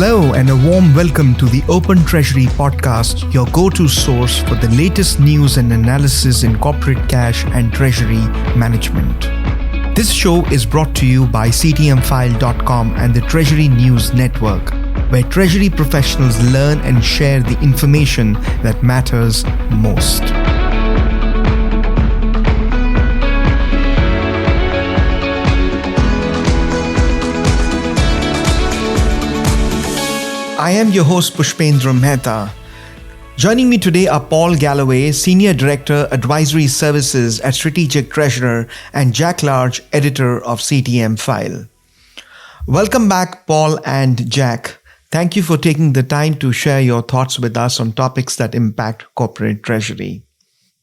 Hello and a warm welcome to the Open Treasury podcast, your go-to source for the latest news and analysis in corporate cash and treasury management. This show is brought to you by CTMfile.com and the Treasury News Network, where treasury professionals learn and share the information that matters most. I am your host Pushpendra Mehta. Joining me today are Paul Galloway, Senior Director, Advisory Services at Strategic Treasurer, and Jack Large, Editor of CTMfile. Welcome back, Paul and Jack. Thank you for taking the time to share your thoughts with us on topics that impact corporate treasury.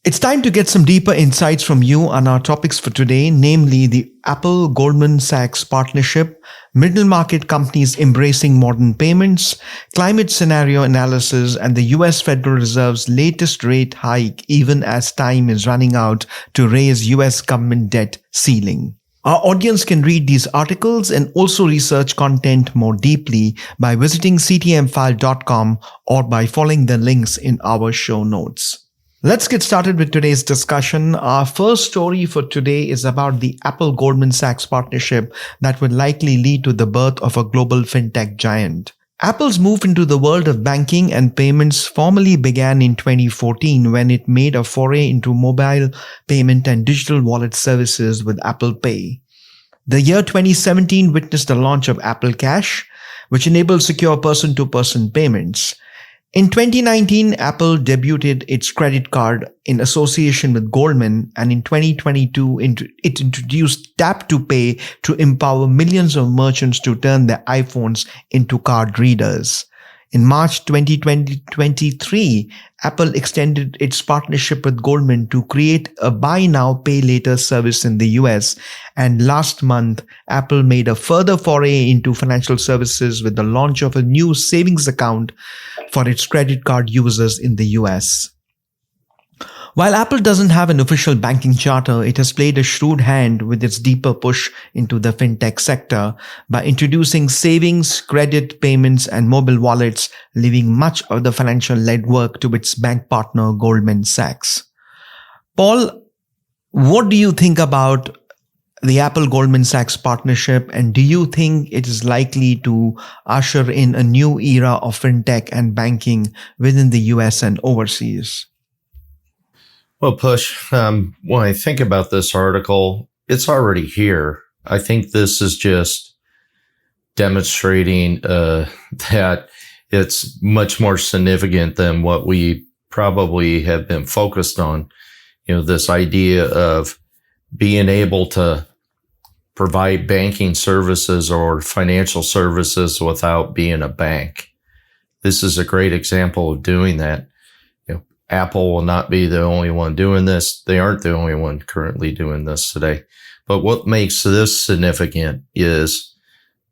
It's time to get some deeper insights from you on our topics for today, namely the Apple-Goldman Sachs partnership, middle market companies embracing modern payments, climate scenario analysis, and the US Federal Reserve's latest rate hike even as time is running out to raise US government debt ceiling. Our audience can read these articles and also research content more deeply by visiting CTMfile.com or by following the links in our show notes. Let's get started with today's discussion. Our first story for today is about the Apple-Goldman Sachs partnership that would likely lead to the birth of a global fintech giant. Apple's move into the world of banking and payments formally began in 2014 when it made a foray into mobile payment and digital wallet services with Apple Pay. The year 2017 witnessed the launch of Apple Cash, which enabled secure person-to-person payments. In 2019, Apple debuted its credit card in association with Goldman, and in 2022, it introduced Tap to Pay to empower millions of merchants to turn their iPhones into card readers. In March 2023, Apple extended its partnership with Goldman to create a buy now, pay later service in the US. And last month, Apple made a further foray into financial services with the launch of a new savings account for its credit card users in the US. While Apple doesn't have an official banking charter, it has played a shrewd hand with its deeper push into the fintech sector by introducing savings, credit, payments, and mobile wallets, leaving much of the financial legwork to its bank partner Goldman Sachs. Paul, what do you think about the Apple-Goldman Sachs partnership, and do you think it is likely to usher in a new era of fintech and banking within the US and overseas? Well, Push, when I think about this article, it's already here. I think this is just demonstrating that it's much more significant than what we probably have been focused on. You know, this idea of being able to provide banking services or financial services without being a bank. This is a great example of doing that. Apple will not be the only one doing this. They aren't the only one currently doing this today. But what makes this significant is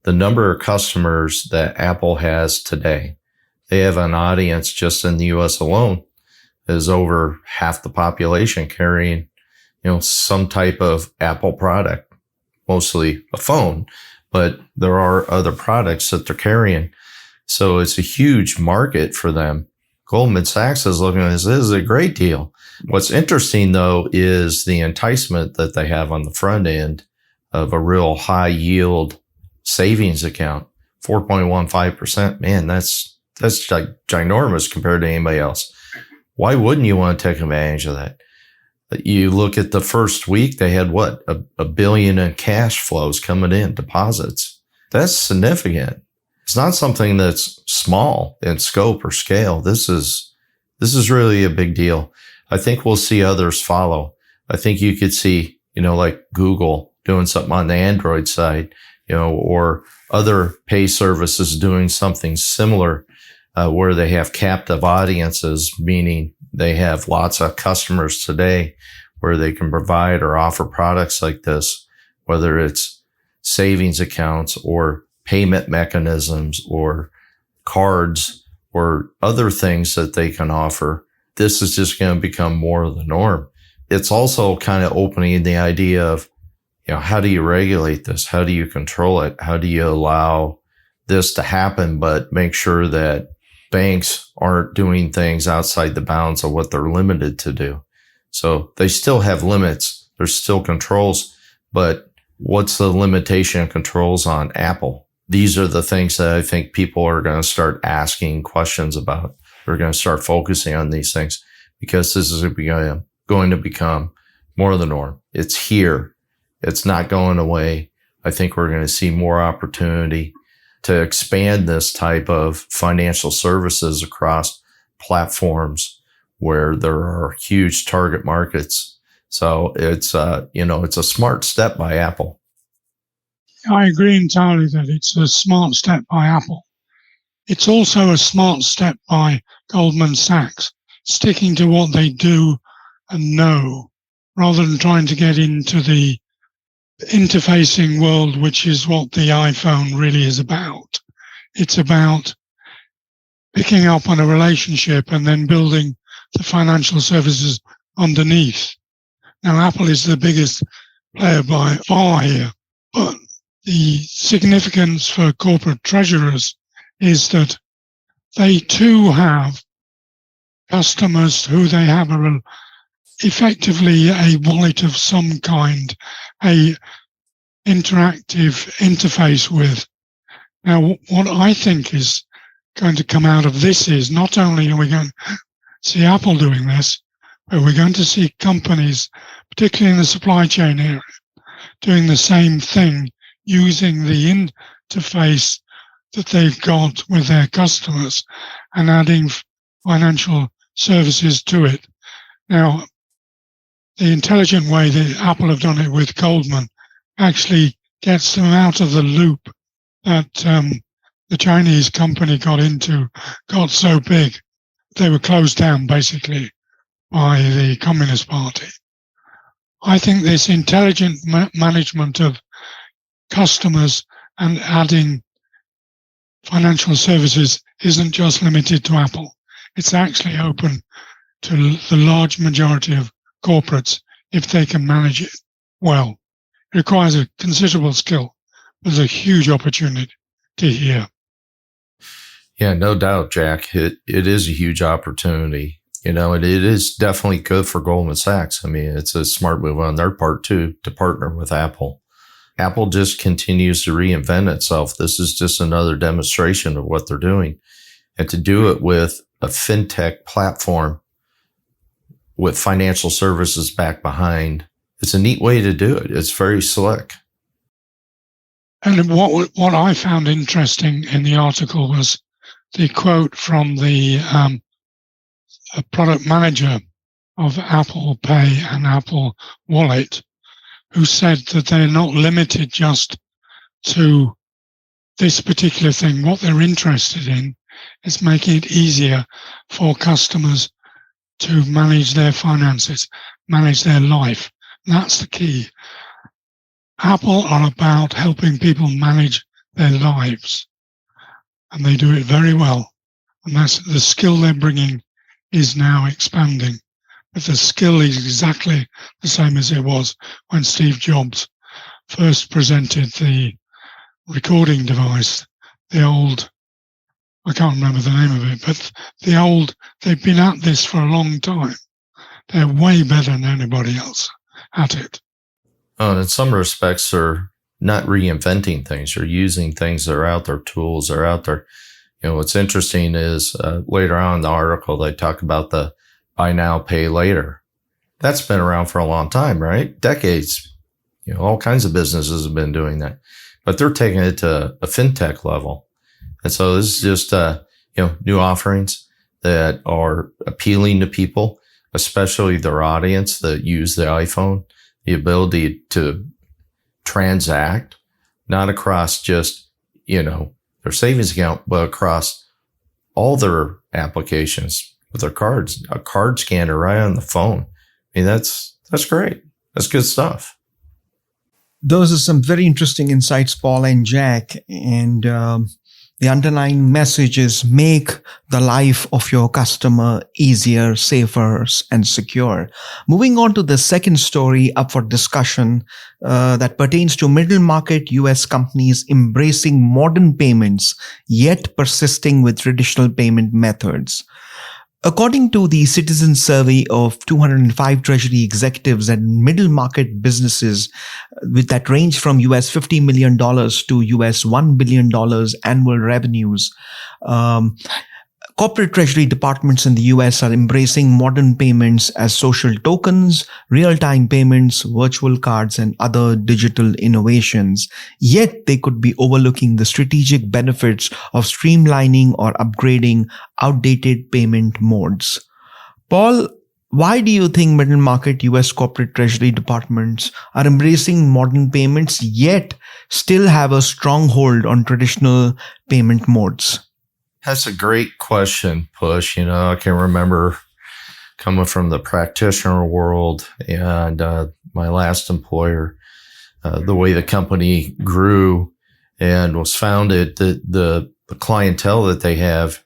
the number of customers that Apple has today. They have an audience just in the US alone is over half the population carrying, some type of Apple product, mostly a phone, but there are other products that they're carrying. So it's a huge market for them. Goldman Sachs is looking at this is a great deal. What's interesting, though, is the enticement that they have on the front end of a real high yield savings account, 4.15%. Man, that's ginormous compared to anybody else. Why wouldn't you want to take advantage of that? You look at the first week, they had a billion in cash flows coming in, deposits. That's significant. It's not something that's small in scope or scale. This is really a big deal. I think we'll see others follow. I think you could see, like Google doing something on the Android side, or other pay services doing something similar, where they have captive audiences, meaning they have lots of customers today where they can provide or offer products like this, whether it's savings accounts or payment mechanisms or cards or other things that they can offer. This is just going to become more of the norm. It's also kind of opening the idea of, how do you regulate this? How do you control it? How do you allow this to happen, but make sure that banks aren't doing things outside the bounds of what they're limited to do. So they still have limits. There's still controls, but what's the limitation of controls on Apple? These are the things that I think people are going to start asking questions about. They're going to start focusing on these things because this is going to become more of the norm. It's here. It's not going away. I think we're going to see more opportunity to expand this type of financial services across platforms where there are huge target markets. So it's a smart step by Apple. I agree entirely that it's a smart step by Apple. It's also a smart step by Goldman Sachs, sticking to what they do and know, rather than trying to get into the interfacing world, which is what the iPhone really is about. It's about picking up on a relationship and then building the financial services underneath. Now, Apple is the biggest player by far here, but the significance for corporate treasurers is that they too have customers who they have effectively a wallet of some kind, a interactive interface with. Now, what I think is going to come out of this is not only are we going to see Apple doing this, but we're going to see companies, particularly in the supply chain area, doing the same thing, using the interface that they've got with their customers and adding financial services to it. Now, the intelligent way that Apple have done it with Goldman actually gets them out of the loop that the Chinese company got so big. They were closed down basically by the Communist Party. I think this intelligent management of customers and adding financial services isn't just limited to Apple. It's actually open to the large majority of corporates if they can manage it well. It requires a considerable skill. There's a huge opportunity here. Yeah, no doubt, Jack. It is a huge opportunity. It is definitely good for Goldman Sachs. I mean, it's a smart move on their part too, to partner with Apple. Apple just continues to reinvent itself. This is just another demonstration of what they're doing. And to do it with a fintech platform with financial services back behind, it's a neat way to do it. It's very slick. And what I found interesting in the article was the quote from the product manager of Apple Pay and Apple Wallet, who said that they're not limited just to this particular thing. What they're interested in is making it easier for customers to manage their finances, manage their life. That's the key. Apple are about helping people manage their lives, and they do it very well. And that's the skill they're bringing is now expanding. But the skill is exactly the same as it was when Steve Jobs first presented the recording device, the old, I can't remember the name of it, but they've been at this for a long time. They're way better than anybody else at it. In some respects, they're not reinventing things. They're using things that are out there, tools that are out there. What's interesting is later on in the article, they talk about the buy now, pay later. That's been around for a long time, right? Decades. All kinds of businesses have been doing that, but they're taking it to a fintech level. And so this is just, new offerings that are appealing to people, especially their audience that use the iPhone, the ability to transact, not across just, their savings account, but across all their applications with their cards, a card scanner right on the phone. I mean, that's great. That's good stuff. Those are some very interesting insights, Paul and Jack. And The underlying message is make the life of your customer easier, safer, and secure. Moving on to the second story up for discussion that pertains to middle market US companies embracing modern payments, yet persisting with traditional payment methods. According to the Citizen survey of 205 Treasury executives and middle market businesses with that range from US $50 million to US $1 billion annual revenues, corporate treasury departments in the US are embracing modern payments as social tokens, real-time payments, virtual cards, and other digital innovations. Yet they could be overlooking the strategic benefits of streamlining or upgrading outdated payment modes. Paul, why do you think middle market US corporate treasury departments are embracing modern payments yet still have a strong hold on traditional payment modes? That's a great question, Push. I can remember coming from the practitioner world and my last employer, the way the company grew and was founded, the clientele that they have,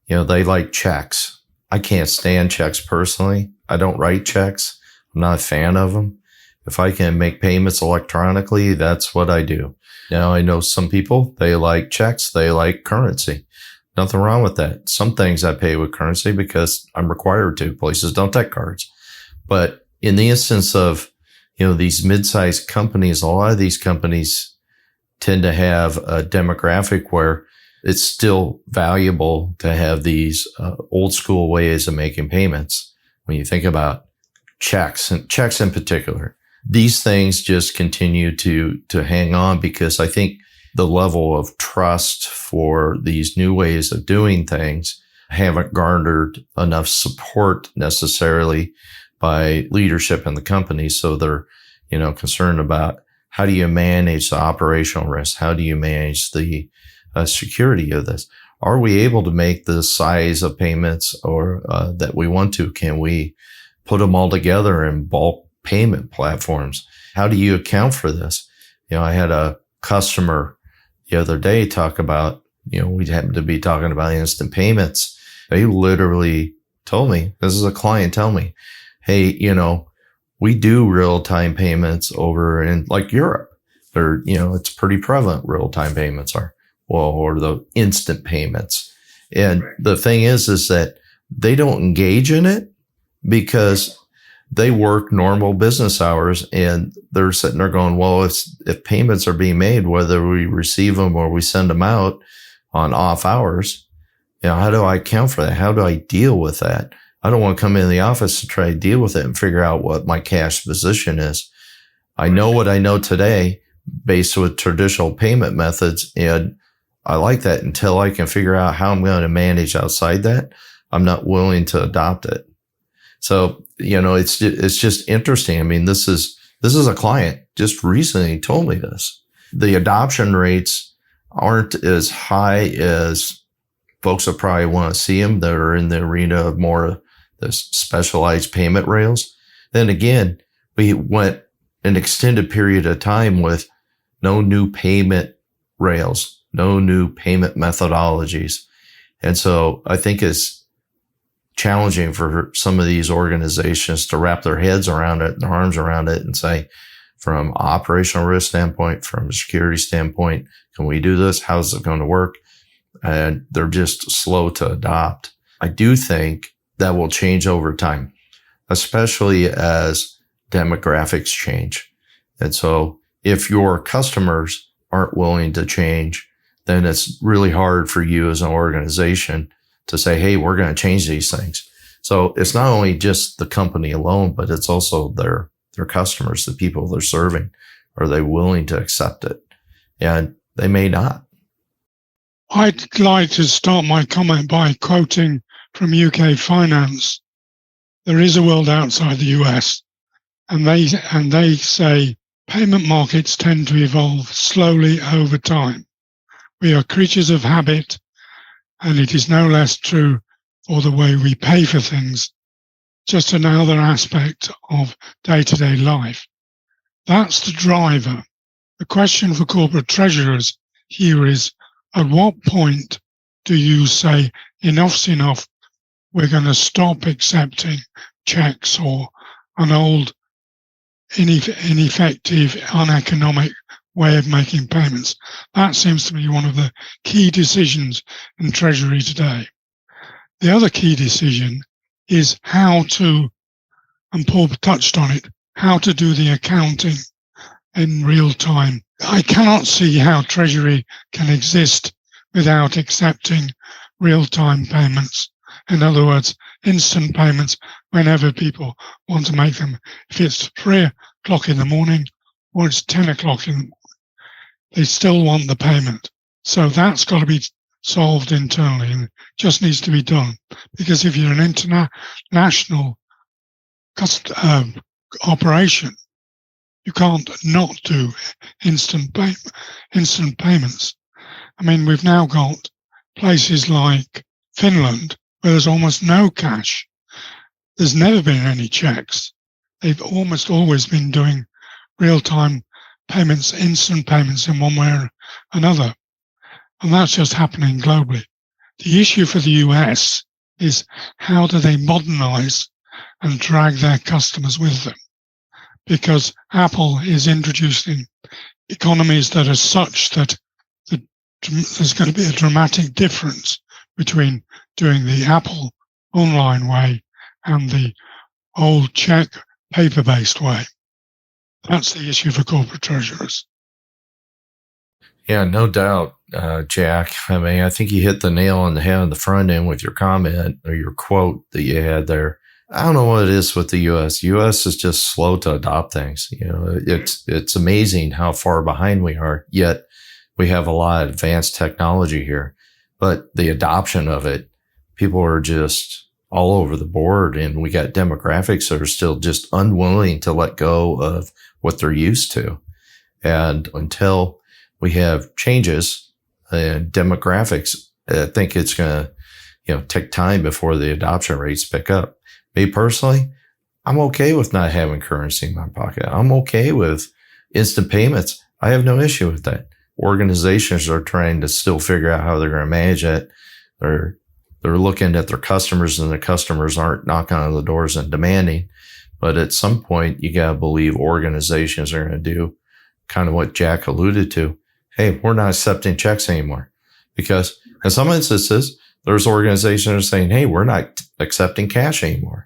they like checks. I can't stand checks personally. I don't write checks. I'm not a fan of them. If I can make payments electronically, that's what I do. Now, I know some people, they like checks. They like currency. Nothing wrong with that. Some things I pay with currency because I'm required to. Places don't take cards. But in the instance of, these mid-sized companies, a lot of these companies tend to have a demographic where it's still valuable to have these old school ways of making payments. When you think about checks, and checks in particular, these things just continue to hang on because I think the level of trust for these new ways of doing things haven't garnered enough support necessarily by leadership in the company. So they're, concerned about how do you manage the operational risk? How do you manage the security of this? Are we able to make the size of payments or that we want to? Can we put them all together in bulk payment platforms? How do you account for this? I had a customer the other day talk about, we happened to be talking about instant payments. They literally told me, this is a client tell me, hey, we do real-time payments over in like Europe. Or, it's pretty prevalent real-time payments are, or the instant payments. And the thing is that they don't engage in it because they work normal business hours and they're sitting there going, well, if payments are being made, whether we receive them or we send them out on off hours, how do I account for that? How do I deal with that? I don't want to come in the office to try to deal with it and figure out what my cash position is. I know what I know today based with traditional payment methods. And I like that until I can figure out how I'm going to manage outside that. I'm not willing to adopt it. So, it's just interesting. I mean, this is a client just recently told me this. The adoption rates aren't as high as folks that probably want to see them that are in the arena of more the specialized payment rails. Then again, we went an extended period of time with no new payment rails, no new payment methodologies. And so I think it's challenging for some of these organizations to wrap their heads around it, their arms around it, and say, from an operational risk standpoint, from a security standpoint, can we do this? How's it going to work? And they're just slow to adopt. I do think that will change over time, especially as demographics change. And so if your customers aren't willing to change, then it's really hard for you as an organization to say, hey, we're going to change these things. So it's not only just the company alone, but it's also their customers, the people they're serving. Are they willing to accept it? And they may not. I'd like to start my comment by quoting from UK Finance. There is a world outside the US, and they say payment markets tend to evolve slowly over time. We are creatures of habit, and it is no less true for the way we pay for things, just another aspect of day-to-day life. That's the driver. The question for corporate treasurers here is, At what point do you say enough's enough? We're going to stop accepting checks or an old, ineffective, uneconomic way of making payments. That seems to be one of the key decisions in Treasury today. The other key decision is how to, and Paul touched on it, how to do the accounting in real time. I cannot see how Treasury can exist without accepting real-time payments. In other words, instant payments whenever people want to make them. If it's 3 o'clock in the morning or it's 10 o'clock in the morning, they still want the payment. So that's got to be solved internally and just needs to be done. Because if you're an international operation, you can't not do instant payments. I mean, we've now got places like Finland where there's almost no cash. There's never been any checks. They've almost always been doing real-time payments, instant payments in one way or another. And that's just happening globally. The issue for the US is how do they modernize and drag their customers with them? Because Apple is introducing economies that are such that there's going to be a dramatic difference between doing the Apple online way and the old check paper-based way. That's the issue for corporate treasurers. Yeah, no doubt, Jack. I mean, I think you hit the nail on the head on the front end with your comment or your quote that you had there. I don't know what it is with the U.S. U.S. is just slow to adopt things. You know, it's amazing how far behind we are, yet we have a lot of advanced technology here. But the adoption of it, people are just all over the board, and we got demographics that are still just unwilling to let go of what they're used to. And until we have changes in demographics, I think it's going to, take time before the adoption rates pick up. Me personally, I'm okay with not having currency in my pocket. I'm okay with instant payments. I have no issue with that. Organizations are trying to still figure out how they're going to manage it. They're looking at their customers, and the customers aren't knocking on the doors and demanding. But at some point, you got to believe organizations are going to do kind of what Jack alluded to. Hey, we're not accepting checks anymore. Because in some instances, there's organizations that are saying, hey, we're not accepting cash anymore.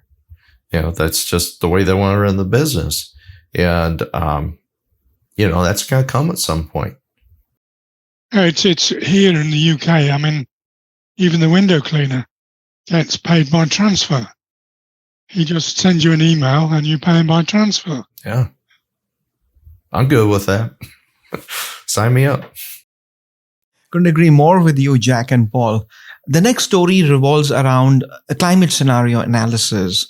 That's just the way they want to run the business. And, that's going to come at some point. It's here in the UK. I mean, even the window cleaner gets paid by transfer. He just sends you an email and you pay him by transfer. Yeah. I'm good with that. Sign me up. Couldn't agree more with you, Jack and Paul. The next story revolves around a climate scenario analysis.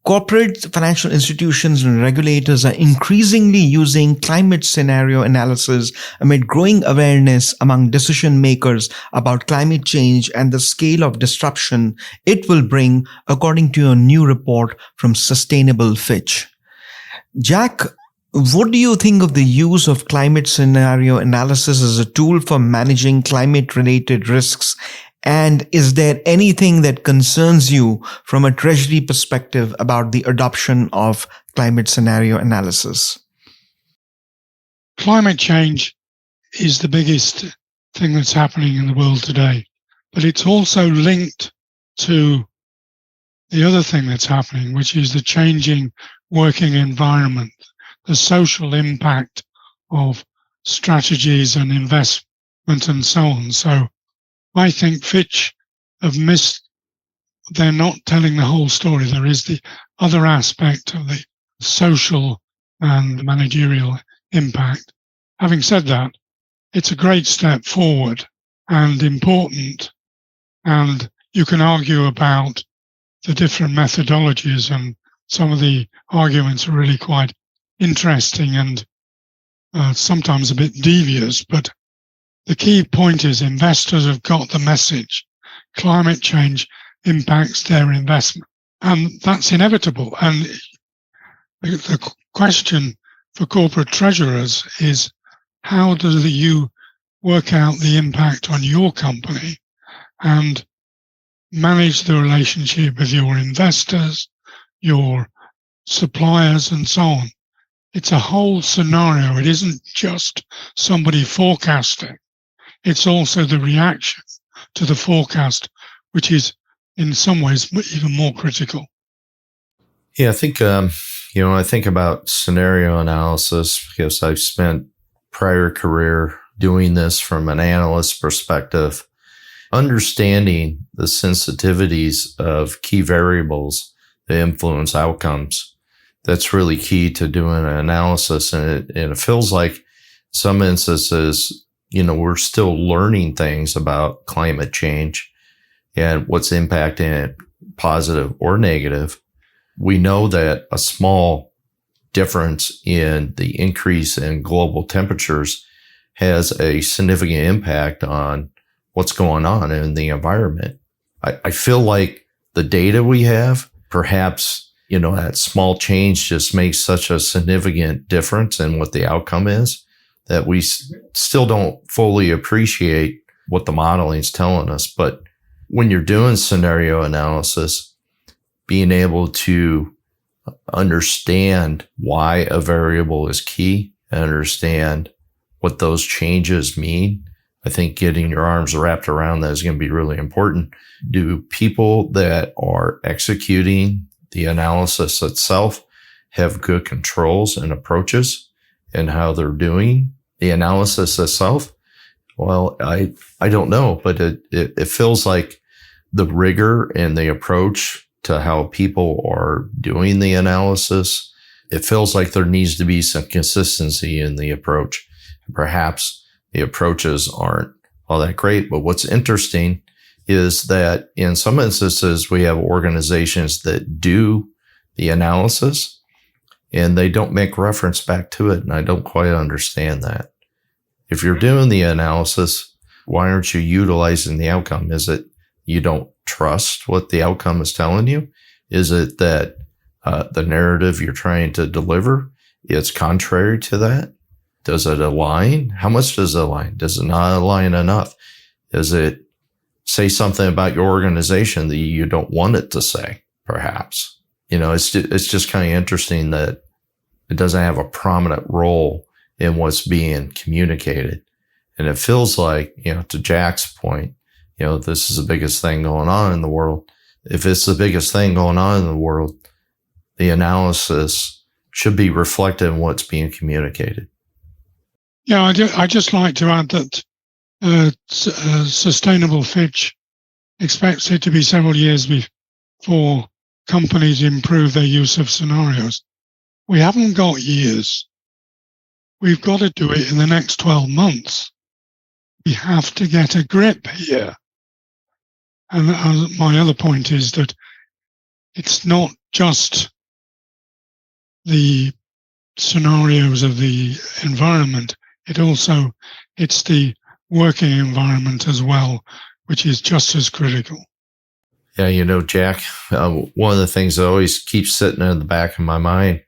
Corporate financial institutions and regulators are increasingly using climate scenario analysis amid growing awareness among decision makers about climate change and the scale of disruption it will bring, according to a new report from Sustainable Fitch. Jack, what do you think of the use of climate scenario analysis as a tool for managing climate-related risks? And is there anything that concerns you from a Treasury perspective about the adoption of climate scenario analysis? Climate change is the biggest thing that's happening in the world today, but it's also linked to the other thing that's happening, which is the changing working environment, the social impact of strategies and investment and so on. So I think Fitch have missed, they're not telling the whole story. There is the other aspect of the social and managerial impact. Having said that, it's a great step forward and important, and you can argue about the different methodologies, and some of the arguments are really quite interesting and sometimes a bit devious, but the key point is investors have got the message. Climate change impacts their investment, and that's inevitable. And the question for corporate treasurers is, how do you work out the impact on your company and manage the relationship with your investors, your suppliers, and so on. It's a whole scenario. It isn't just somebody forecasting. It's also the reaction to the forecast, which is in some ways even more critical. Yeah, I think, I think about scenario analysis because I've spent prior career doing this from an analyst perspective, understanding the sensitivities of key variables that influence outcomes. That's really key to doing an analysis. And it feels like some instances, we're still learning things about climate change and what's impacting it, positive or negative. We know that a small difference in the increase in global temperatures has a significant impact on what's going on in the environment. I feel like the data we have, perhaps, that small change just makes such a significant difference in what the outcome is that we still don't fully appreciate what the modeling is telling us. But when you're doing scenario analysis, being able to understand why a variable is key and understand what those changes mean, I think getting your arms wrapped around that is going to be really important. Do people that are executing the analysis itself have good controls and approaches in how they're doing the analysis itself? Well, I don't know, but it feels like the rigor and the approach to how people are doing the analysis, it feels like there needs to be some consistency in the approach. Perhaps the approaches aren't all that great, but what's interesting is that in some instances, we have organizations that do the analysis and they don't make reference back to it. And I don't quite understand that. If you're doing the analysis, why aren't you utilizing the outcome? Is it you don't trust what the outcome is telling you? Is it that the narrative you're trying to deliver is contrary to that? Does it align? How much does it align? Does it not align enough? Does it say something about your organization that you don't want it to say, perhaps? It's just kind of interesting that it doesn't have a prominent role in what's being communicated. And it feels like, to Jack's point, this is the biggest thing going on in the world. If it's the biggest thing going on in the world, the analysis should be reflected in what's being communicated. Yeah, I just like to add that Sustainable Fitch expects it to be several years before companies improve their use of scenarios. We haven't got years. We've got to do it in the next 12 months. We have to get a grip here. And my other point is that it's not just the scenarios of the environment. It's the working environment as well, which is just as critical. Yeah, Jack, one of the things that always keeps sitting in the back of my mind,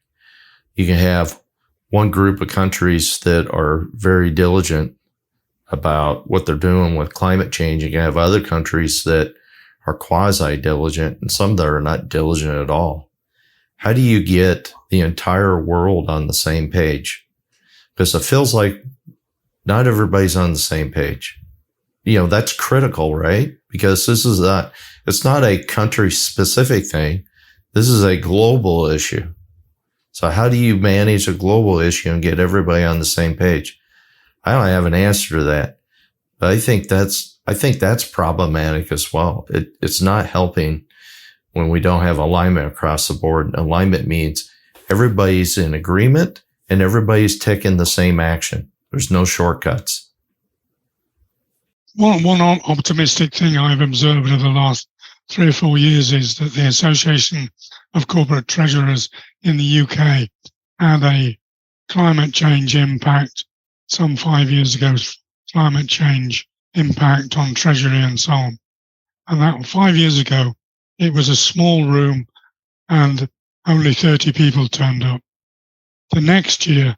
you can have one group of countries that are very diligent about what they're doing with climate change. You can have other countries that are quasi-diligent and some that are not diligent at all. How do you get the entire world on the same page? Because it feels like not everybody's on the same page. That's critical, right? Because it's not a country specific thing. This is a global issue. So how do you manage a global issue and get everybody on the same page? I don't have an answer to that, but I think that's problematic as well. It's not helping when we don't have alignment across the board. Alignment means everybody's in agreement and everybody's taking the same action. There's no shortcuts. One optimistic thing I've observed over the last 3 or 4 years is that the Association of Corporate Treasurers in the UK had a climate change impact some 5 years ago, climate change impact on Treasury and so on. And that 5 years ago, it was a small room and only 30 people turned up. The next year,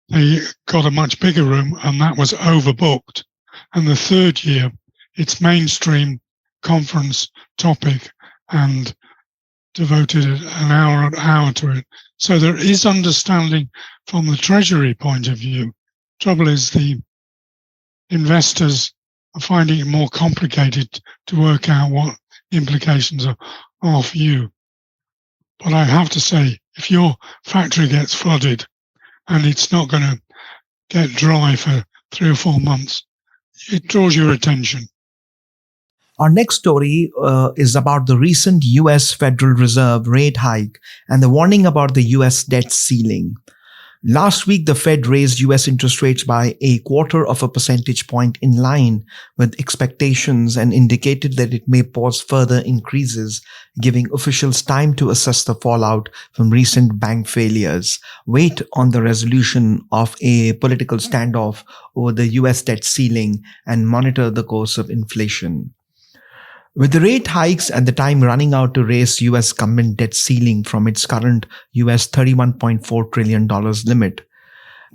they got a much bigger room and that was overbooked. And the third year, it's mainstream conference topic and devoted an hour to it. So there is understanding from the Treasury point of view. Trouble is the investors are finding it more complicated to work out what the implications are for you. But I have to say, if your factory gets flooded and it's not going to get dry for 3 or 4 months, it draws your attention. Our next story is about the recent US Federal Reserve rate hike and the warning about the US debt ceiling. Last week, the Fed raised US interest rates by 0.25 percentage point in line with expectations and indicated that it may pause further increases, giving officials time to assess the fallout from recent bank failures, wait on the resolution of a political standoff over the US debt ceiling, and monitor the course of inflation. With the rate hikes and the time running out to raise US government debt ceiling from its current US $31.4 trillion limit,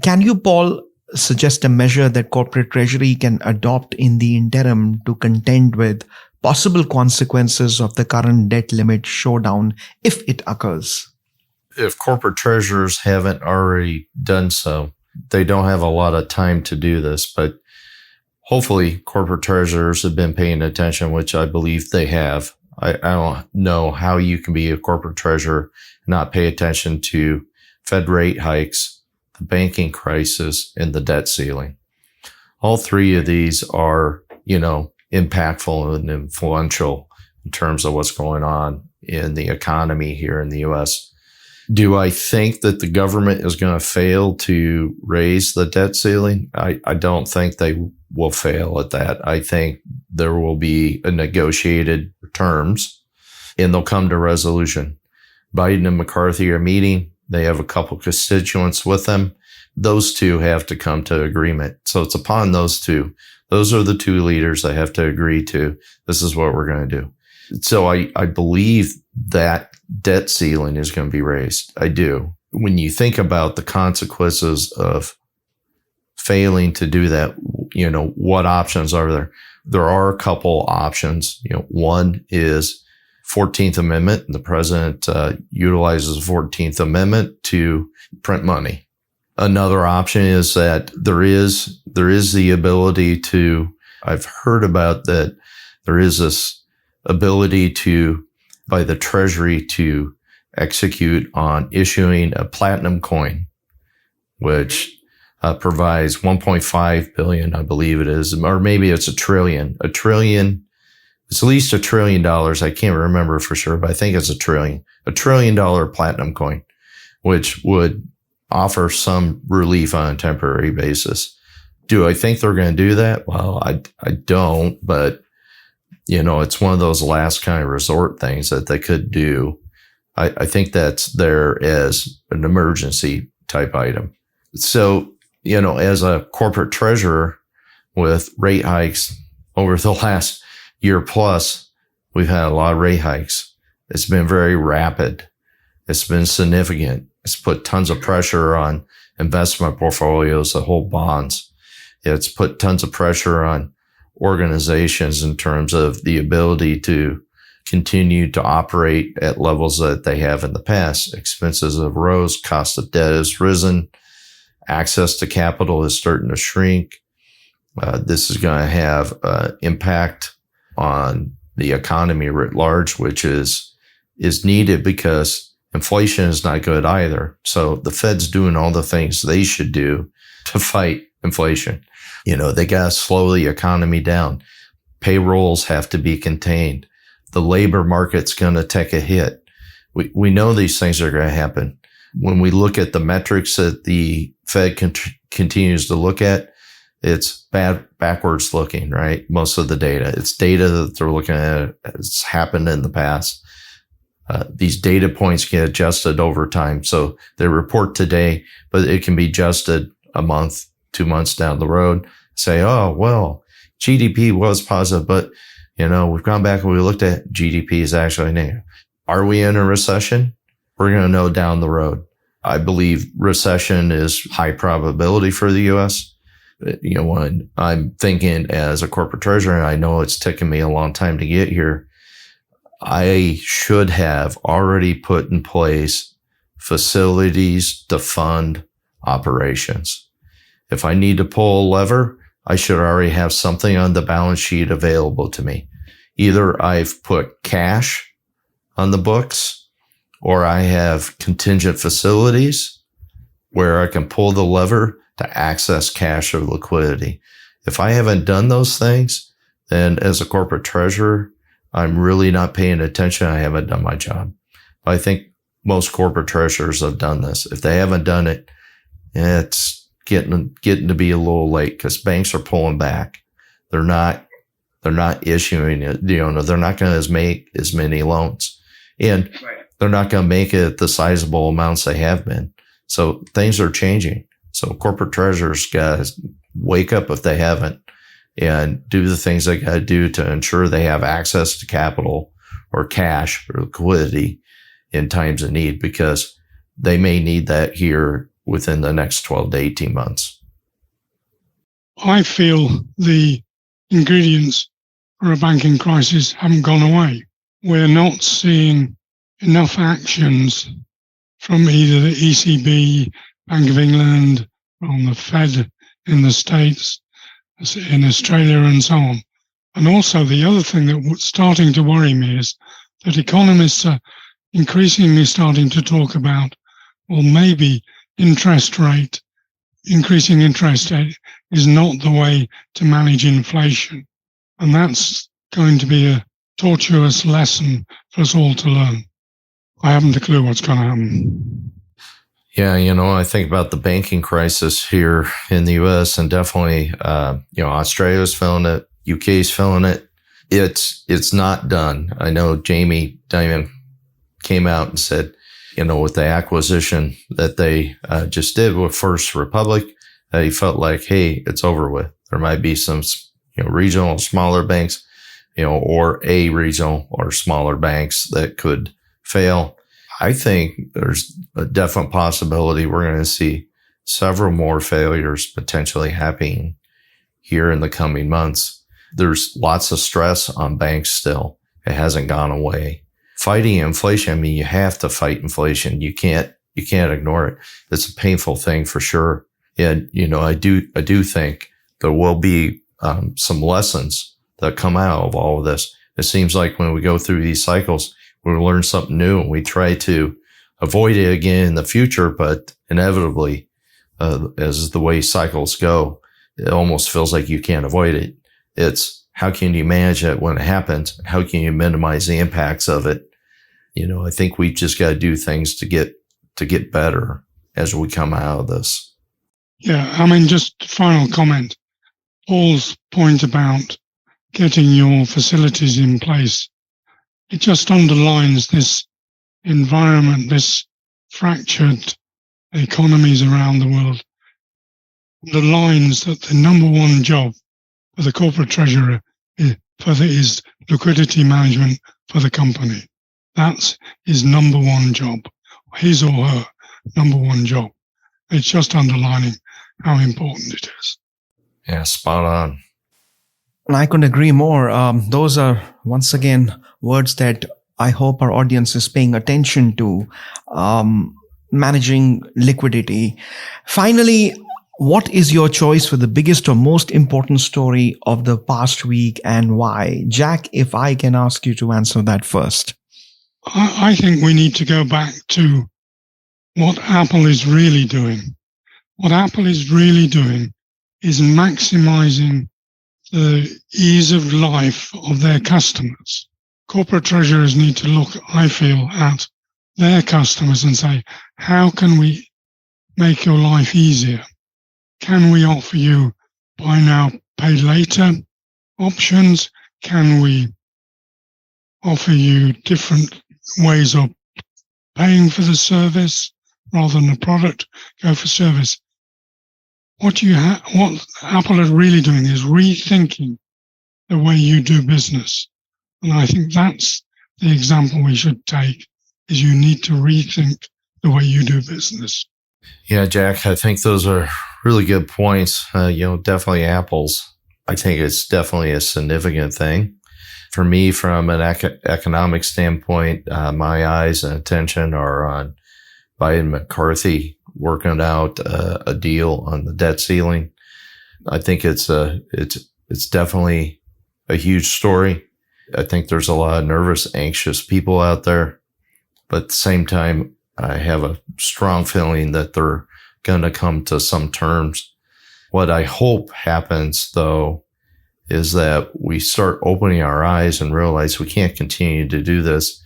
can you, Paul, suggest a measure that corporate treasury can adopt in the interim to contend with possible consequences of the current debt limit showdown if it occurs? If corporate treasurers haven't already done so, they don't have a lot of time to do this, but hopefully, corporate treasurers have been paying attention, which I believe they have. I don't know how you can be a corporate treasurer and not pay attention to Fed rate hikes, the banking crisis, and the debt ceiling. All three of these are, impactful and influential in terms of what's going on in the economy here in the U.S. Do I think that the government is going to fail to raise the debt ceiling? I don't think they will fail at that. I think there will be a negotiated terms and they'll come to resolution. Biden and McCarthy are meeting. They have a couple constituents with them. Those two have to come to agreement. So it's upon those two. Those are the two leaders that have to agree to, this is what we're going to do. So I believe that debt ceiling is going to be raised. I do. When you think about the consequences of failing to do that, what options are there? There are a couple options. One is 14th Amendment. The president utilizes the 14th Amendment to print money. Another option is that there is the ability to, I've heard about that there is this ability by the Treasury to execute on issuing a platinum coin, which provides 1.5 billion, I believe it is, or maybe it's a trillion. It's at least $1 trillion. I can't remember for sure, but I think it's $1 trillion platinum coin, which would offer some relief on a temporary basis. Do I think they're going to do that? Well, I don't, but it's one of those last kind of resort things that they could do. I think that's there as an emergency type item. So, as a corporate treasurer with rate hikes over the last year plus, we've had a lot of rate hikes. It's been very rapid. It's been significant. It's put tons of pressure on investment portfolios that hold bonds. It's put tons of pressure on organizations in terms of the ability to continue to operate at levels that they have in the past. Expenses have rose, cost of debt has risen, access to capital is starting to shrink. This is going to have impact on the economy writ large, which is needed because inflation is not good either. So the Fed's doing all the things they should do to fight inflation. They got to slow the economy down. Payrolls have to be contained. The labor market's going to take a hit. We know these things are going to happen. When we look at the metrics that the Fed continues to look at, it's backwards looking, right? Most of the data. It's data that they're looking at. It's happened in the past. These data points get adjusted over time. So they report today, but it can be adjusted a month, 2 months down the road. Say, oh, well, GDP was positive, but, we've gone back and we looked at GDP is actually negative. Are we in a recession? We're going to know down the road. I believe recession is high probability for the U.S. When I'm thinking as a corporate treasurer, and I know it's taken me a long time to get here, I should have already put in place facilities to fund operations. If I need to pull a lever, I should already have something on the balance sheet available to me. Either I've put cash on the books, or I have contingent facilities where I can pull the lever to access cash or liquidity. If I haven't done those things, then as a corporate treasurer, I'm really not paying attention. I haven't done my job. But I think most corporate treasurers have done this. If they haven't done it, it's getting to be a little late because banks are pulling back. They're not issuing it. They're not going to make as many loans, and they're not going to make it the sizable amounts they have been. So things are changing. So corporate treasurers got to wake up if they haven't, and do the things they got to do to ensure they have access to capital or cash or liquidity in times of need, because they may need that here within the next 12 to 18 months. I feel the ingredients for a banking crisis haven't gone away. We're not seeing enough actions from either the ECB, Bank of England, from the Fed in the States, in Australia, and so on. And also the other thing that's starting to worry me is that economists are increasingly starting to talk about, well, maybe increasing interest rate is not the way to manage inflation. And that's going to be a tortuous lesson for us all to learn. I haven't a clue what's going to happen. Yeah, I think about the banking crisis here in the U.S. and definitely, Australia's feeling it, UK's feeling it. It's not done. I know Jamie Dimon came out and said, with the acquisition that they just did with First Republic, that he felt like, hey, it's over with. There might be some, regional smaller banks, or a regional or smaller banks that could fail. I think there's a definite possibility we're going to see several more failures potentially happening here in the coming months. There's lots of stress on banks still. It hasn't gone away. Fighting inflation, you have to fight inflation. You can't ignore it. It's a painful thing for sure. And, I do think there will be some lessons that come out of all of this. It seems like when we go through these cycles, we learn something new and we try to avoid it again in the future, but inevitably, as the way cycles go, it almost feels like you can't avoid it. It's how can you manage it when it happens? How can you minimize the impacts of it? I think we just got to do things to get better as we come out of this. Yeah, just final comment. Paul's point about getting your facilities in place, it just underlines this environment, this fractured economies around the world, underlines that the number one job for the corporate treasurer is liquidity management for the company. That's his number one job, his or her number one job. It's just underlining how important it is. Yeah, spot on. And I couldn't agree more. Those are, once again, words that I hope our audience is paying attention to. Managing liquidity. Finally, what is your choice for the biggest or most important story of the past week and why? Jack, if I can ask you to answer that first. I think we need to go back to what Apple is really doing. What Apple is really doing is maximizing the ease of life of their customers. Corporate treasurers need to look, I feel, at their customers and say, how can we make your life easier? Can we offer you buy now, pay later options? Can we offer you different ways of paying for the service rather than the product? Go for service. What Apple is really doing is rethinking the way you do business. And I think that's the example we should take, is you need to rethink the way you do business. Yeah, Jack, I think those are really good points. Definitely apples. I think it's definitely a significant thing. For me, from an economic standpoint, my eyes and attention are on Biden McCarthy working out a deal on the debt ceiling. I think it's definitely a huge story. I think there's a lot of nervous, anxious people out there, but at the same time, I have a strong feeling that they're going to come to some terms. What I hope happens, though, is that we start opening our eyes and realize we can't continue to do this.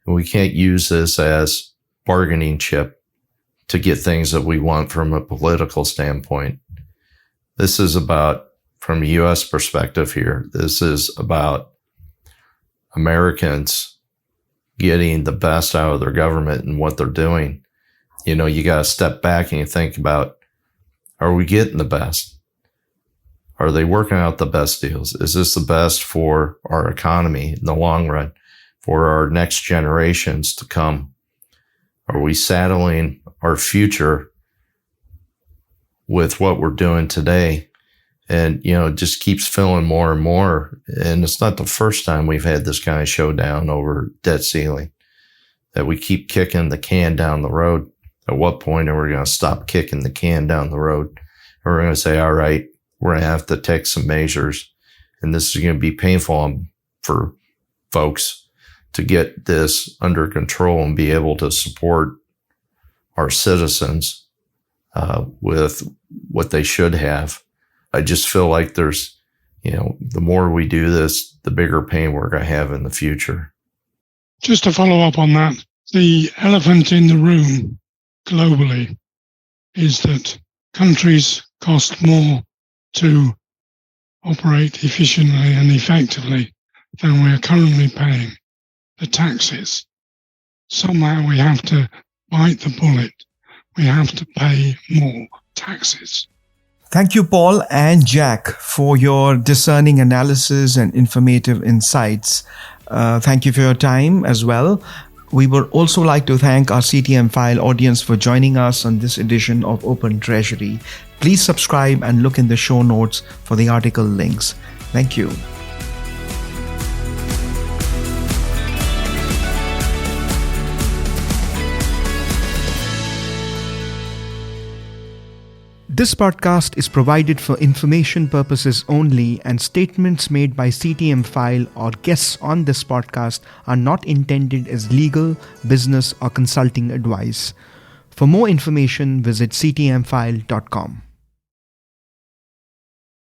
And we can't use this as bargaining chip to get things that we want from a political standpoint. This is about, from a U.S. perspective here, this is about Americans getting the best out of their government and what they're doing. You got to step back and you think about, are we getting the best? Are they working out the best deals? Is this the best for our economy in the long run, for our next generations to come? Are we saddling our future with what we're doing today? And, it just keeps filling more and more. And it's not the first time we've had this kind of showdown over debt ceiling, that we keep kicking the can down the road. At what point are we going to stop kicking the can down the road? And we're going to say, all right, we're going to have to take some measures. And this is going to be painful for folks to get this under control and be able to support our citizens with what they should have. I just feel like there's, the more we do this, the bigger pain we're going to have in the future. Just to follow up on that, the elephant in the room globally is that countries cost more to operate efficiently and effectively than we are currently paying the taxes. Somehow we have to bite the bullet. We have to pay more taxes. Thank you, Paul and Jack, for your discerning analysis and informative insights. Thank you for your time as well. We would also like to thank our CTMfile audience for joining us on this edition of Open Treasury. Please subscribe and look in the show notes for the article links. Thank you. This podcast is provided for information purposes only, and statements made by CTMfile or guests on this podcast are not intended as legal, business, or consulting advice. For more information, visit ctmfile.com.